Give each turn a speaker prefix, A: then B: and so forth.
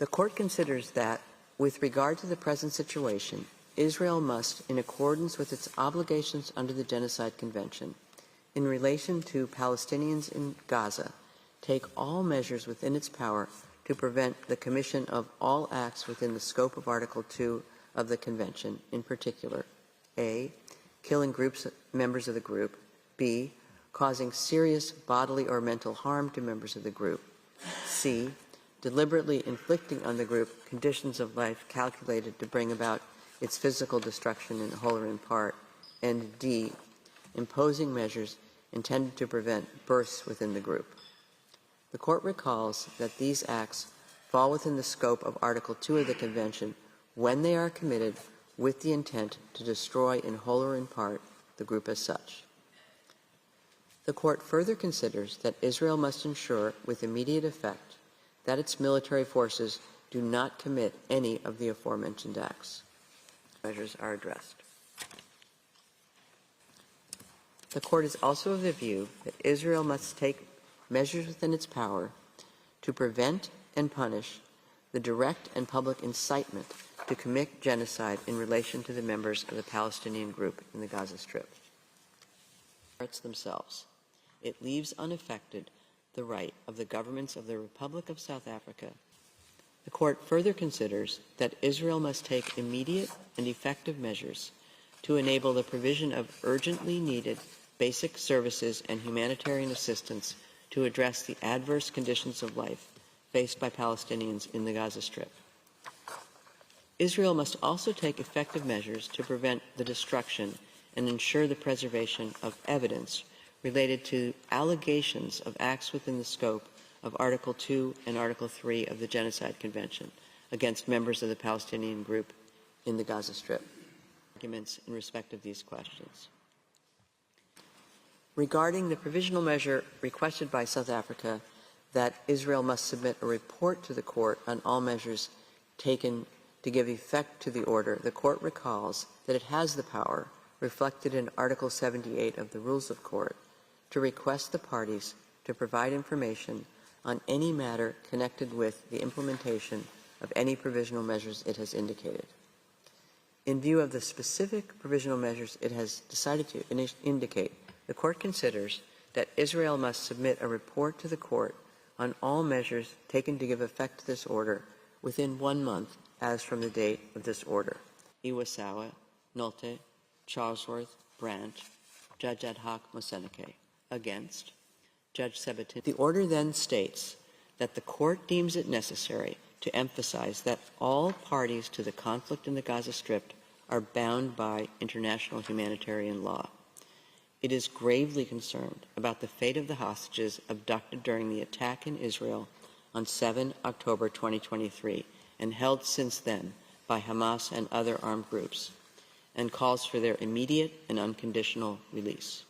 A: The Court considers that, with regard to the present situation, Israel must, in accordance with its obligations under the Genocide Convention, in relation to Palestinians in Gaza, take all measures within its power to prevent the commission of all acts within the scope of Article 2 of the Convention, in particular, a. killing members of the group, b. causing serious bodily or mental harm to members of the group, c. deliberately inflicting on the group conditions of life calculated to bring about its physical destruction in whole or in part, and d. imposing measures intended to prevent births within the group. The Court recalls that these acts fall within the scope of Article 2 of the Convention when they are committed with the intent to destroy in whole or in part the group as such. The Court further considers that Israel must ensure with immediate effect that its military forces do not commit any of the aforementioned acts. Measures are addressed. The Court is also of the view that Israel must take measures within its power to prevent and punish the direct and public incitement to commit genocide in relation to the members of the Palestinian group in the Gaza Strip. Themselves. It leaves unaffected the right of the governments of the Republic of South Africa. The Court further considers that Israel must take immediate and effective measures to enable the provision of urgently needed basic services and humanitarian assistance to address the adverse conditions of life faced by Palestinians in the Gaza Strip. Israel must also take effective measures to prevent the destruction and ensure the preservation of evidence related to allegations of acts within the scope of Article 2 and Article 3 of the Genocide Convention against members of the Palestinian group in the Gaza Strip. Arguments in respect of these questions. Regarding the provisional measure requested by South Africa that Israel must submit a report to the Court on all measures taken to give effect to the order, the Court recalls that it has the power, reflected in Article 78 of the Rules of Court, to request the parties to provide information on any matter connected with the implementation of any provisional measures it has indicated. In view of the specific provisional measures it has decided to indicate, the Court considers that Israel must submit a report to the Court on all measures taken to give effect to this order within 1 month as from the date of this order. Iwasawa, Nolte, Charlesworth, Branch, Judge Ad hoc Moseneke. Against, Judge Sebatin. The order then states that the Court deems it necessary to emphasize that all parties to the conflict in the Gaza Strip are bound by international humanitarian law. It is gravely concerned about the fate of the hostages abducted during the attack in Israel on 7 October 2023 and held since then by Hamas and other armed groups, and calls for their immediate and unconditional release.